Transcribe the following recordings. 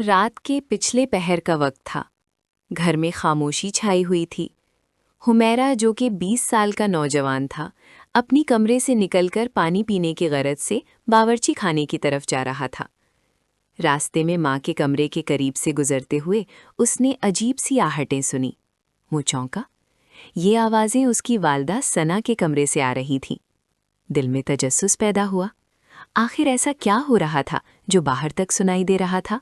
رات کے پچھلے پہر کا وقت تھا۔ گھر میں خاموشی چھائی ہوئی تھی۔ حمیرہ جو کہ 20 سال کا نوجوان تھا، اپنی کمرے سے نکل کر پانی پینے کی غرض سے باورچی خانے کی طرف جا رہا تھا۔ راستے میں ماں کے کمرے کے قریب سے گزرتے ہوئے اس نے عجیب سی آہٹیں سنی۔ وہ چونکا۔ یہ آوازیں اس کی والدہ ثنا کے کمرے سے آ رہی تھیں۔ دل میں تجسس پیدا ہوا۔ آخر ایسا کیا ہو رہا تھا جو باہر تک سنائی دے رہا تھا؟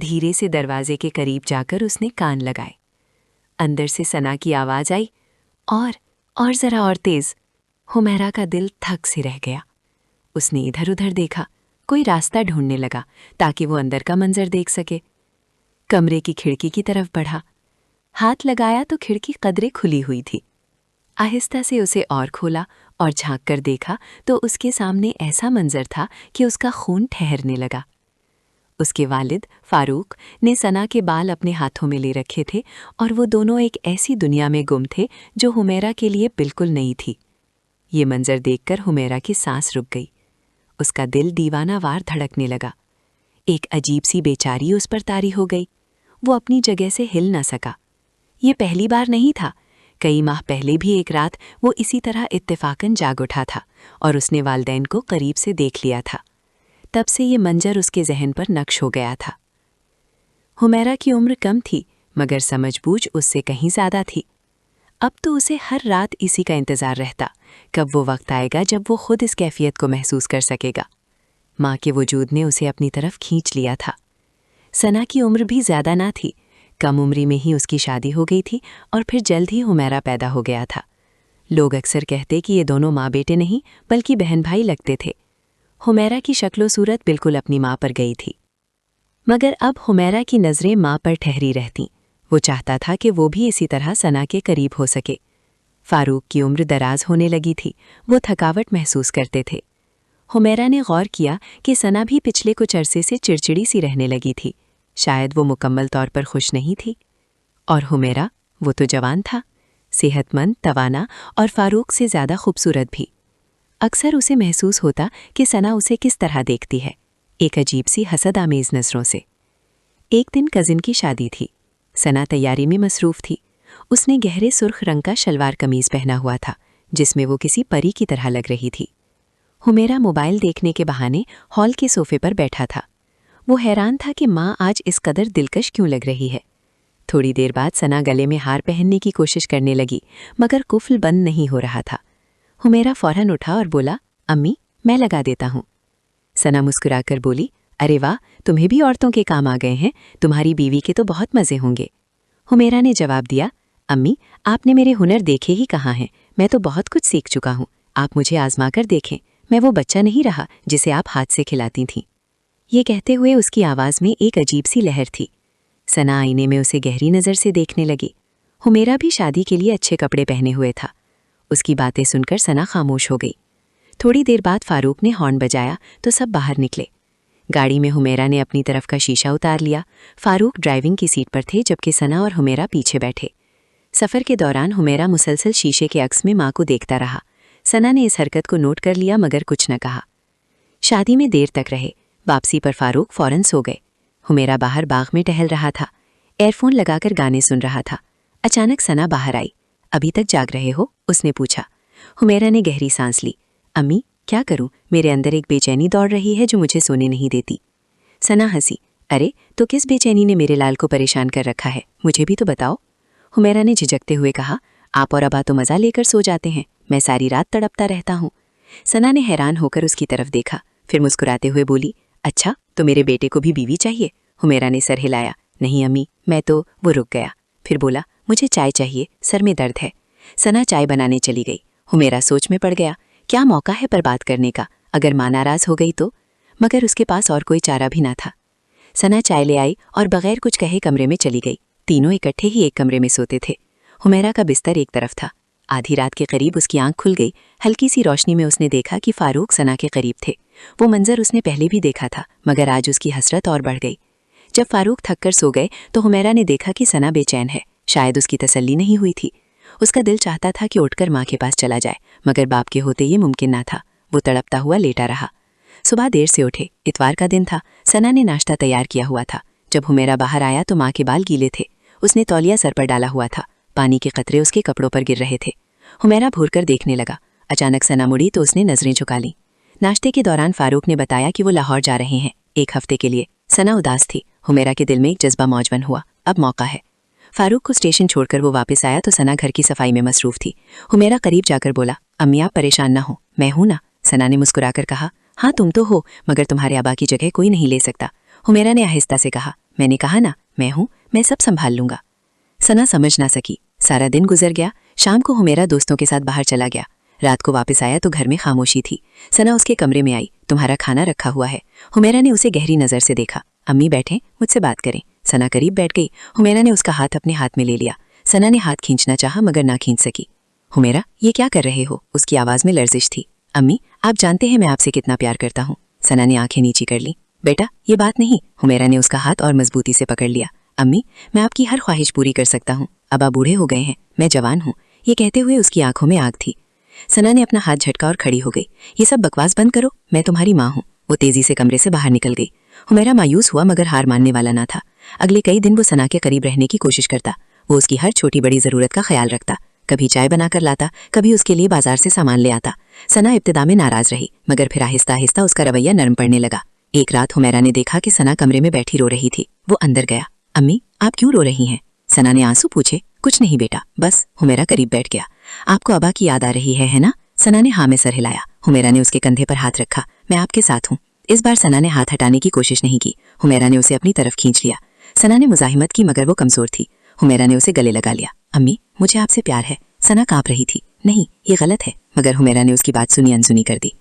دھیرے سے دروازے کے قریب جا کر اس نے کان لگائے۔ اندر سے ثنا کی آواز آئی، اور ذرا اور تیز۔ حمیرہ کا دل تھک سے رہ گیا۔ اس نے ادھر ادھر دیکھا، کوئی راستہ ڈھونڈنے لگا تاکہ وہ اندر کا منظر دیکھ سکے۔ کمرے کی کھڑکی کی طرف بڑھا۔ ہاتھ لگایا تو کھڑکی قدرے کھلی ہوئی تھی۔ آہستہ سے اسے اور کھولا اور جھانک کر دیکھا تو اس کے سامنے ایسا منظر تھا کہ اس کا خون ٹھہرنے لگا۔ اس کے والد فاروق نے ثنا کے بال اپنے ہاتھوں میں لے رکھے تھے اور وہ دونوں ایک ایسی دنیا میں گم تھے جو حمیرہ کے لیے بالکل نئی تھی۔ یہ منظر دیکھ کر حمیرہ کی سانس رک گئی۔ اس کا دل دیوانہ وار دھڑکنے لگا۔ ایک عجیب سی بے چاری اس پر طاری ہو گئی۔ وہ اپنی جگہ سے ہل نہ سکا۔ یہ پہلی بار نہیں تھا۔ کئی ماہ پہلے بھی ایک رات وہ اسی طرح اتفاقاً جاگ اٹھا تھا اور اس نے والدین کو قریب سے دیکھ لیا تھا۔ تب سے یہ منظر اس کے ذہن پر نقش ہو گیا تھا۔ حمیرہ کی عمر کم تھی مگر سمجھ بوجھ اس سے کہیں زیادہ تھی۔ اب تو اسے ہر رات اسی کا انتظار رہتا، کب وہ وقت آئے گا جب وہ خود اس کیفیت کو محسوس کر سکے گا۔ ماں کے وجود نے اسے اپنی طرف کھینچ لیا تھا۔ ثنا کی عمر بھی زیادہ نہ تھی۔ کم عمری میں ہی اس کی شادی ہو گئی تھی اور پھر جلد ہی حمیرہ پیدا ہو گیا تھا۔ لوگ اکثر کہتے کہ یہ دونوں ماں بیٹے نہیں بلکہ بہن بھائی لگتے تھے۔ حمیرہ کی شکل و صورت بالکل اپنی ماں پر گئی تھی، مگر اب حمیرہ کی نظریں ماں پر ٹھہری رہتیں۔ وہ چاہتا تھا کہ وہ بھی اسی طرح ثنا کے قریب ہو سکے۔ فاروق کی عمر دراز ہونے لگی تھی، وہ تھکاوٹ محسوس کرتے تھے۔ حمیرہ نے غور کیا کہ ثنا بھی پچھلے کچھ عرصے سے چڑچڑی سی رہنے لگی تھی۔ شاید وہ مکمل طور پر خوش نہیں تھی۔ اور حمیرہ، وہ تو جوان تھا، صحت مند، توانا اور فاروق سے زیادہ خوبصورت بھی۔ اکثر اسے محسوس ہوتا کہ ثنا اسے کس طرح دیکھتی ہے، ایک عجیب سی حسد آمیز نظروں سے۔ ایک دن کزن کی شادی تھی۔ ثنا تیاری میں مصروف تھی۔ اس نے گہرے سرخ رنگ کا شلوار قمیض پہنا ہوا تھا جس میں وہ کسی پری کی طرح لگ رہی تھی۔ حمیرہ موبائل دیکھنے کے بہانے ہال کے صوفے پر بیٹھا تھا۔ وہ حیران تھا کہ ماں آج اس قدر دلکش کیوں لگ رہی ہے۔ تھوڑی دیر بعد ثنا گلے میں ہار پہننے کی کوشش کرنے لگی مگر قفل بند نہیں ہو رہا تھا۔ حمیرہ فوراً اٹھا اور بولا، امی میں لگا دیتا ہوں۔ ثنا مسکرا کر بولی، ارے واہ، تمہیں بھی عورتوں کے کام آ گئے ہیں، تمہاری بیوی کے تو بہت مزے ہوں گے۔ حمیرہ نے جواب دیا، امی آپ نے میرے ہنر دیکھے ہی کہاں ہیں، میں تو بہت کچھ سیکھ چکا ہوں، آپ مجھے آزما کر دیکھیں، میں وہ بچہ نہیں رہا جسے آپ ہاتھ سے کھلاتی تھیں۔ یہ کہتے ہوئے اس کی آواز میں ایک عجیب سی لہر تھی۔ ثنا آئینے میں اسے گہری نظر سے دیکھنے لگی۔ حمیرہ بھی شادی کے لیے اچھے کپڑے پہنے ہوئے تھا۔ اس کی باتیں سن کر ثنا خاموش ہو گئی۔ تھوڑی دیر بعد فاروق نے ہارن بجایا تو سب باہر نکلے۔ گاڑی میں حمیرہ نے اپنی طرف کا شیشہ اتار لیا۔ فاروق ڈرائیونگ کی سیٹ پر تھے جبکہ ثنا اور حمیرہ پیچھے بیٹھے۔ سفر کے دوران حمیرہ مسلسل شیشے کے عکس میں ماں کو دیکھتا رہا۔ ثنا نے اس حرکت کو نوٹ کر لیا مگر کچھ نہ کہا۔ شادی میں دیر تک رہے۔ واپسی پر فاروق فوراً سو گئے۔ حمیرہ باہر باغ میں ٹہل رہا تھا، ایئر فون لگا کر گانے سن رہا تھا۔ اچانک ثنا باہر آئی۔ ابھی تک جاگ رہے ہو؟ اس نے پوچھا۔ حمیرہ نے گہری سانس لی۔ امی کیا کروں، میرے اندر ایک بے چینی دوڑ رہی ہے جو مجھے سونے نہیں دیتی۔ ثنا ہنسی، ارے تو کس بے چینی نے میرے لال کو پریشان کر رکھا ہے، مجھے بھی تو بتاؤ۔ حمیرہ نے جھجکتے ہوئے کہا، آپ اور ابا تو مزہ لے کر سو جاتے ہیں، میں ساری رات تڑپتا رہتا ہوں۔ ثنا نے حیران ہو کر اس کی طرف دیکھا، پھر مسکراتے ہوئے بولی، اچھا تو میرے بیٹے کو بھی بیوی چاہیے؟ حمیرہ نے سر ہلایا، نہیں امی میں تو۔ وہ رک گیا، پھر بولا، مجھے چائے چاہیے، سر میں درد ہے۔ ثنا چائے بنانے چلی گئی۔ حمیرہ سوچ میں پڑ گیا، کیا موقع ہے پر بات کرنے کا، اگر ماں ناراض ہو گئی تو؟ مگر اس کے پاس اور کوئی چارہ بھی نہ تھا۔ ثنا چائے لے آئی اور بغیر کچھ کہے کمرے میں چلی گئی۔ تینوں اکٹھے ہی ایک کمرے میں سوتے تھے۔ حمیرہ کا بستر ایک طرف تھا۔ آدھی رات کے قریب اس کی آنکھ کھل گئی۔ ہلکی سی روشنی میں اس نے دیکھا کہ فاروق ثنا کے قریب تھے۔ وہ منظر اس نے پہلے بھی دیکھا تھا مگر آج اس کی حسرت اور بڑھ گئی۔ جب فاروق تھک کر سو گئے تو حمیرہ نے دیکھا کہ ثنا بے چین ہے، شاید اس کی تسلی نہیں ہوئی تھی۔ اس کا دل چاہتا تھا کہ اٹھ کر ماں کے پاس چلا جائے مگر باپ کے ہوتے یہ ممکن نہ تھا۔ وہ تڑپتا ہوا لیٹا رہا۔ सुबह देर से उठे। इतवार का दिन था। सना ने नाश्ता तैयार किया हुआ था। जब हुमैरा बाहर आया तो माँ के बाल गीले थे। उसने तौलिया सर पर डाला हुआ था। पानी के कतरे उसके कपड़ों पर गिर रहे थे। हुमैरा घूर कर देखने लगा। अचानक सना मुड़ी तो उसने नजरें झुका लीं। नाश्ते के दौरान फारूक ने बताया कि वो लाहौर जा रहे हैं 1 हफ्ते के लिए। सना उदास थी। हुमैरा के दिल में एक जज्बा मौजबन हुआ, अब मौका है। फारूक को स्टेशन छोड़कर वो वापस आया तो सना घर की सफाई में मसरूफ थी। हुमैरा करीब जाकर बोला, अम्मी आप परेशान ना हो, मैं हूं ना। सना ने मुस्कुराकर कहा, हाँ तुम तो हो, मगर तुम्हारे अबा की जगह कोई नहीं ले सकता। हुमैरा ने आहिस्ता से कहा, मैंने कहा ना मैं हूं, मैं सब संभाल लूंगा। सना समझ ना सकी। सारा दिन गुजर गया। शाम को हुमैरा दोस्तों के साथ बाहर चला गया। रात को वापस आया तो घर में खामोशी थी। सना उसके कमरे में आई। तुम्हारा खाना रखा हुआ है। हुमैरा ने उसे गहरी नजर से देखा। अम्मी बैठे, मुझसे बात करें। सना करीब बैठ गई। हुमैरा ने उसका हाथ अपने हाथ में ले लिया। सना ने हाथ खींचना चाहा मगर ना खींच सकी। हुमैरा ये क्या कर रहे हो? उसकी आवाज में लर्जिश थी। अम्मी आप जानते हैं मैं आपसे कितना प्यार करता हूँ। सना ने आंखें नीची कर ली। बेटा ये बात नहीं। हुमैरा ने उसका हाथ और मजबूती से पकड़ लिया। अम्मी मैं आपकी हर ख्वाहिश पूरी कर सकता हूँ। अब आप बूढ़े हो गए हैं, मैं जवान हूँ। ये कहते हुए उसकी आंखों में आग थी। सना ने अपना हाथ झटका और खड़ी हो गई। ये सब बकवास बंद करो, मैं तुम्हारी माँ हूँ। वो तेजी से कमरे से बाहर निकल गई। हुमैरा मायूस हुआ मगर हार मानने वाला ना था। अगले कई दिन वो सना के करीब रहने की कोशिश करता। वो उसकी हर छोटी बड़ी जरूरत का ख्याल रखता। कभी चाय बनाकर लाता, कभी उसके लिए बाजार से सामान ले आता। सना इब्तिदा में नाराज रही मगर फिर आहिस्ता आहिस्ता उसका रवैया नरम पड़ने लगा। एक रात हुमैरा ने देखा कि सना कमरे में बैठी रो रही थी। वो अंदर गया। अम्मी आप क्यों रो रही हैं? सना ने आंसू पूछे। कुछ नहीं बेटा, बस। हुमैरा करीब बैठ गया। आपको अबा की याद आ रही है ना? सना ने हाँ में सर हिलाया। हुमैरा ने उसके कंधे पर हाथ रखा। मैं आपके साथ हूँ। इस बार सना ने हाथ हटाने की कोशिश नहीं की। हुमैरा ने उसे अपनी तरफ खींच लिया। सना ने मुजाहिमत की मगर वो कमजोर थी। हुमैरा ने उसे गले लगा लिया। अम्मी मुझे आपसे प्यार है। सना कांप रही थी। नहीं ये गलत है, मगर हुमैरा ने उसकी बात सुनी अनसुनी कर दी।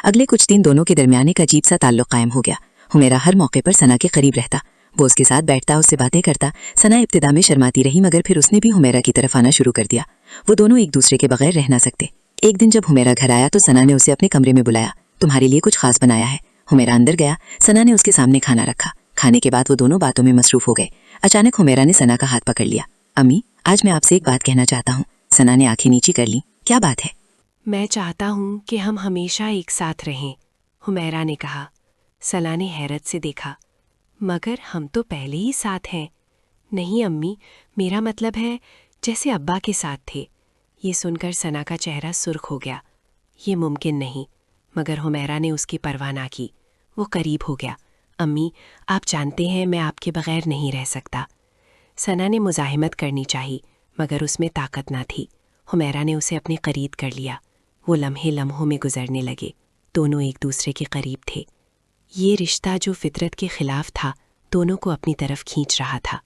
अगले कुछ दिन दोनों के दरमियान एक अजीब सा ताल्लुक कायम हो गया। हुमैरा हर मौके पर सना के करीब रहता। वो उसके साथ बैठता, उससे बातें करता। सना इब्तिदा में शर्माती रही मगर फिर उसने भी हुमैरा की तरफ आना शुरू कर दिया। वो दोनों एक दूसरे के बगैर रह ना सकते। एक दिन जब हुमैरा घर आया तो सना ने उसे अपने कमरे में बुलाया। तुम्हारे लिए कुछ खास बनाया है। हुमैरा अंदर गया। सना ने उसके सामने खाना रखा। खाने के बाद वो दोनों बातों में मसरूफ हो गए। अचानक हुमैरा ने सना का हाथ पकड़ लिया। अम्मी आज मैं आपसे एक बात कहना चाहता हूँ। सना ने आंखें नीची कर ली। क्या बात है? मैं चाहता हूँ कि हम हमेशा एक साथ रहें, हुमैरा ने कहा। सना ने हैरत से देखा। मगर हम तो पहले ही साथ हैं। नहीं अम्मी, मेरा मतलब है जैसे अब्बा के साथ थे। ये सुनकर सना का चेहरा सुर्ख हो गया। ये मुमकिन नहीं। मगर हुमैरा ने उसकी परवाह ना की। वो करीब हो गया। अम्मी आप जानते हैं मैं आपके बगैर नहीं रह सकता। सना ने मुजाहिमत करनी चाहिए मगर उसमें ताकत ना थी। हुमैरा ने उसे अपने करीब कर लिया। वो लम्हे लम्हों में गुजरने लगे। दोनों एक दूसरे के करीब थे। ये रिश्ता जो फितरत के खिलाफ था दोनों को अपनी तरफ खींच रहा था।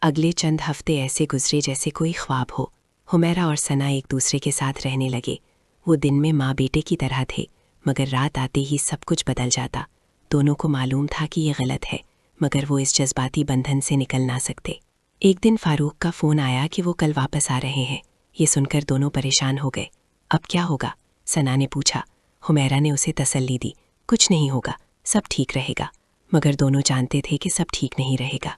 अगले चंद हफ्ते ऐसे गुजरे जैसे कोई ख्वाब हो। हुमैरा और सना एक दूसरे के साथ रहने लगे। वो दिन में माँ बेटे की तरह थे मगर रात आते ही सब कुछ बदल जाता। दोनों को मालूम था कि ये गलत है मगर वो इस जज्बाती बंधन से निकल ना सकते। एक दिन फारूक का फ़ोन आया कि वो कल वापस आ रहे हैं। ये सुनकर दोनों परेशान हो गए। अब क्या होगा? सना ने पूछा। हुमैरा ने उसे तसल्ली दी। कुछ नहीं होगा, सब ठीक रहेगा। मगर दोनों जानते थे कि सब ठीक नहीं रहेगा।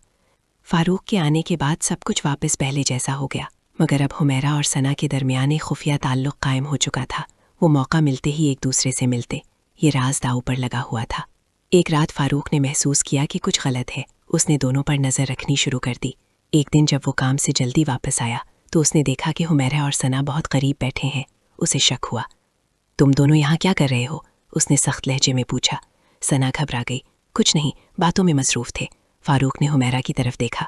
फारूक के आने के बाद सब कुछ वापस पहले जैसा हो गया मगर अब हुमैरा और सना के दरमियान एक खुफिया ताल्लुक कायम हो चुका था। वो मौका मिलते ही एक दूसरे से मिलते। ये राज दांव पर लगा हुआ था। एक रात फारूक ने महसूस किया कि कुछ गलत है। उसने दोनों पर नज़र रखनी शुरू कर दी। एक दिन जब वो काम से जल्दी वापस आया तो उसने देखा कि हुमैरा और सना बहुत करीब बैठे हैं। उसे शक हुआ। तुम दोनों यहाँ क्या कर रहे हो? उसने सख्त लहजे में पूछा। सना घबरा गई। कुछ नहीं, बातों में मसरूफ थे। फारूक ने हुमैरा की तरफ देखा।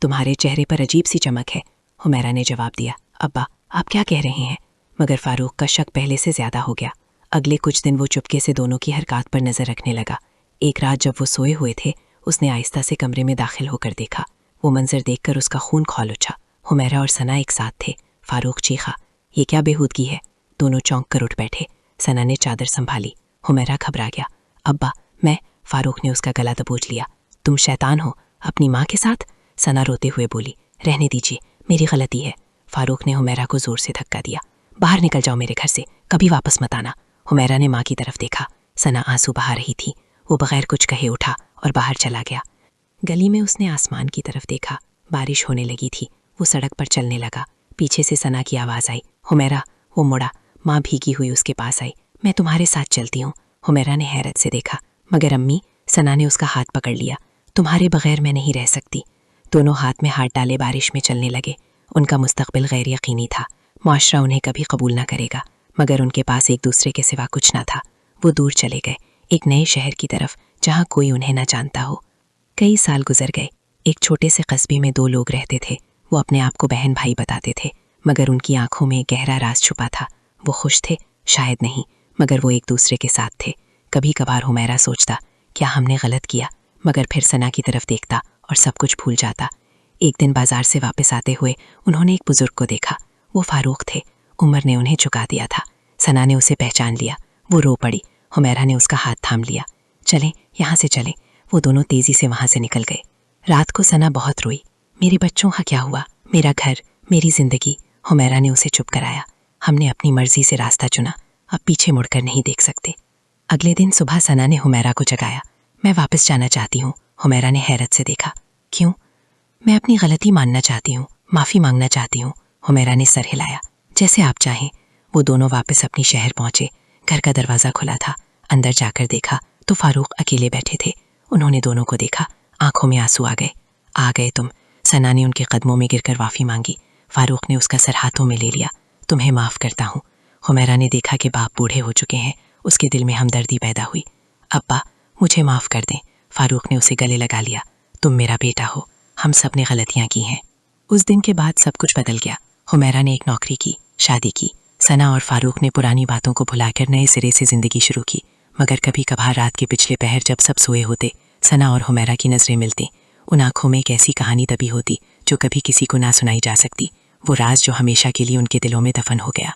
तुम्हारे चेहरे पर अजीब सी चमक है। हुमैरा ने जवाब दिया। अब्बा आप क्या कह रहे हैं? मगर फारूक का शक पहले से ज़्यादा हो गया। अगले कुछ दिन वो चुपके से दोनों की हरकत पर नज़र रखने लगा। एक रात जब वो सोए हुए थे उसने आहिस्ता से कमरे में दाखिल होकर देखा। वो मंजर देखकर उसका खून खौल उठा। हुमैरा और सना एक साथ थे। फारूक चीखा, ये क्या बेहूदगी है? दोनों चौंक कर उठ बैठे। सना ने चादर संभाली। हुमैरा घबरा गया। अब्बा मैं। फारूक ने उसका गला दबोच लिया। तुम शैतान हो, अपनी माँ के साथ? सना रोते हुए बोली। रहने दीजिए, मेरी गलती है। फारूक ने हुमैरा को जोर से धक्का दिया। बाहर निकल जाओ मेरे घर से, कभी वापस मत आना। हुमैरा ने माँ की तरफ देखा। सना आंसू बहा रही थी। वो बगैर कुछ कहे उठा और बाहर चला गया। गली में उसने आसमान की तरफ देखा। बारिश होने लगी थी। वो सड़क पर चलने लगा। पीछे से सना की आवाज़ आई, हुमैरा। वो मुड़ा। माँ भीगी हुई उसके पास आई। मैं तुम्हारे साथ चलती हूँ। हुमैरा ने हैरत से देखा। मगर अम्मी, सना ने उसका हाथ पकड़ लिया। तुम्हारे बगैर मैं नहीं रह सकती। दोनों हाथ में हाथ डाले बारिश में चलने लगे। उनका मुस्तकबिल गैर यकीनी था। मुआशरा उन्हें कभी कबूल ना करेगा, मगर उनके पास एक दूसरे के सिवा कुछ ना था। वो दूर चले गए, एक नए शहर की तरफ, जहाँ कोई उन्हें ना जानता हो। कई साल गुजर गए। एक छोटे से कस्बे में 2 लोग रहते थे। वो अपने आप को बहन भाई बताते थे, मगर उनकी आंखों में गहरा राज छुपा था। वो खुश थे, शायद नहीं, मगर वो एक दूसरे के साथ थे। कभी कभार हुमैरा सोचता, क्या हमने गलत किया, मगर फिर सना की तरफ देखता और सब कुछ भूल जाता। एक दिन बाजार से वापस आते हुए उन्होंने एक बुजुर्ग को देखा। वो फारूक थे। उमर ने उन्हें चुका दिया था। सना ने उसे पहचान लिया। वो रो पड़ी। हुमैरा ने उसका हाथ थाम लिया। चलें, यहाँ से चलें। वो दोनों तेजी से वहाँ से निकल गए। रात को सना बहुत रोई। मेरे बच्चों का क्या हुआ, मेरा घर, मेरी जिंदगी। हुमैरा ने उसे चुप कराया। हमने अपनी मर्जी से रास्ता चुना, अब पीछे मुड़कर नहीं देख सकते। अगले दिन सुबह सना ने हुमैरा को जगाया। मैं वापस जाना चाहती हूँ। हुमैरा ने हैरत से देखा। क्यों? मैं अपनी गलती मानना चाहती हूँ, माफ़ी मांगना चाहती हूँ। हुमैरा ने सर हिलाया। जैसे आप चाहें। वो दोनों वापस अपनी शहर पहुंचे। घर का दरवाज़ा खुला था। अंदर जाकर देखा तो फारूक अकेले बैठे थे। उन्होंने दोनों को देखा। आंखों में आंसू आ गए तुम। सना ने उनके कदमों में गिरकर माफ़ी मांगी। फारूक ने उसका सर हाथों में ले लिया। तुम्हें माफ़ करता हूँ। हुमैरा ने देखा कि बाप बूढ़े हो चुके हैं। उसके दिल में हमदर्दी पैदा हुई। अब्बा, मुझे माफ़ कर दें। फारूक ने उसे गले लगा लिया। तुम मेरा बेटा हो, हम सब ने गलतियाँ की हैं। उस दिन के बाद सब कुछ बदल गया। हुमैरा ने एक नौकरी की, शादी की। सना और फारूक ने पुरानी बातों को भुलाकर नए सिरे से ज़िंदगी शुरू की। मगर कभी कभार रात के पिछले पहर जब सब सोए होते, सना और हुमैरा की नज़रें मिलती। उन आँखों में एक ऐसी कहानी दबी होती जो कभी किसी को ना सुनाई जा सकती। वो राज जो हमेशा के लिए उनके दिलों में दफन हो गया।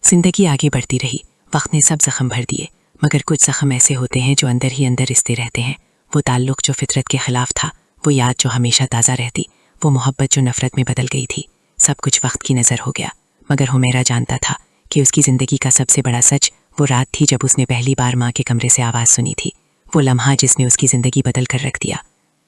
जिंदगी आगे बढ़ती रही। वक्त ने सब जख्म भर दिए, मगर कुछ जख्म ऐसे होते हैं जो अंदर ही अंदर रिश्ते रहते हैं। वो ताल्लुक़ जो फितरत के खिलाफ था, वो याद जो हमेशा ताज़ा रहती, वो मोहब्बत जो नफ़रत में बदल गई थी। सब कुछ वक्त की नज़र हो गया। मगर हुमैरा जानता था कि उसकी ज़िंदगी का सबसे बड़ा सच वो रात थी जब उसने पहली बार माँ के कमरे से आवाज़ सुनी थी। वो लम्हा जिसने उसकी ज़िंदगी बदल कर रख दिया।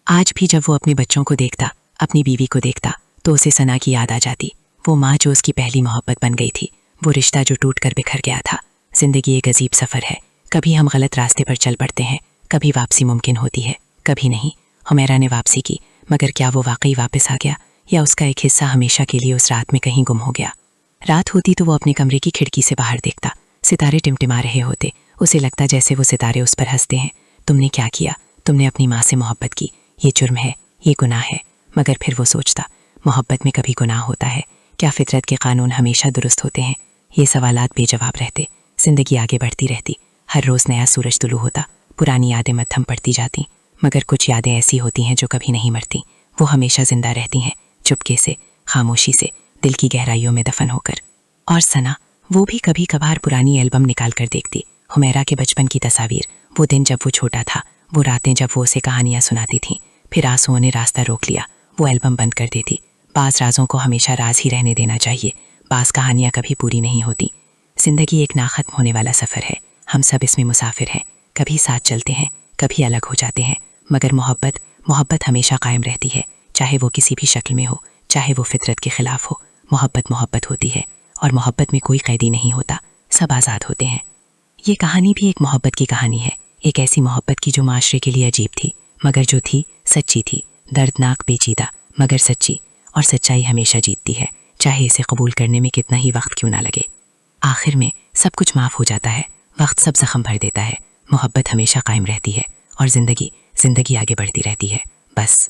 आज भी जब वो अपने बच्चों को देखता, अपनी बीवी को देखता, तो उसे सना की याद आ जाती। वो माँ जो उसकी पहली मोहब्बत बन गई थी, वो रिश्ता जो टूट कर बिखर गया था। ज़िंदगी एक अजीब सफ़र है। कभी हम गलत रास्ते पर चल पड़ते हैं, कभी वापसी मुमकिन होती है, कभी नहीं। हुमैरा ने वापसी की, मगर क्या वो वाकई वापस आ गया, या उसका एक हिस्सा हमेशा के लिए उस रात में कहीं गुम हो गया? रात होती तो वो अपने कमरे की खिड़की से बाहर देखता। सितारे टिमटिमा रहे होते। उसे लगता जैसे वो सितारे उस पर हंसते हैं। तुमने क्या किया? तुमने अपनी माँ से मोहब्बत की। ये जुर्म है, ये गुनाह है। मगर फिर वो सोचता, मोहब्बत में कभी गुनाह होता है? क्या फितरत के कानून हमेशा दुरुस्त होते हैं? ये सवालात बेजवाब रहते। ज़िंदगी आगे बढ़ती रहती। हर रोज़ नया सूरज तुलू होता। पुरानी यादें मद्धम पड़ती जाती। मगर कुछ यादें ऐसी होती हैं जो कभी नहीं मरती। वो हमेशा ज़िंदा रहती हैं, चुपके से, खामोशी से, दिल की गहराइयों में दफन होकर। और सना, वो भी कभी कभार पुरानी एल्बम निकाल कर देखती। हुमैरा के बचपन की तस्वीर, वो दिन जब वो छोटा था, वो रातें जब वो उसे कहानियाँ सुनाती थीं। फिर आंसुओं ने रास्ता रोक लिया। वो एल्बम बंद कर देती। बाज़ राजों को हमेशा राज ही रहने देना चाहिए। बाज़ कहानियाँ कभी पूरी नहीं होती। ज़िंदगी एक ना ख़त्म होने वाला सफ़र है। हम सब इसमें मुसाफिर हैं। कभी साथ चलते हैं, कभी अलग हो जाते हैं, मगर मोहब्बत हमेशा कायम रहती है। चाहे वो किसी भी शक्ल में हो, चाहे वो फितरत के ख़िलाफ़ हो, मोहब्बत होती है। और मोहब्बत में कोई कैदी नहीं होता, सब आज़ाद होते हैं। ये कहानी भी एक मोहब्बत की कहानी है। एक ऐसी मोहब्बत की जो माशरे के लिए अजीब थी, मगर जो थी सच्ची थी। दर्दनाक, पेचीदा, मगर सच्ची। और सच्चाई हमेशा जीतती है, चाहे इसे कबूल करने में कितना ही वक्त क्यों ना लगे। आखिर में सब कुछ माफ़ हो जाता है। वक्त सब जख्म भर देता है। मोहब्बत हमेशा कायम रहती है। और ज़िंदगी आगे बढ़ती रहती है। बस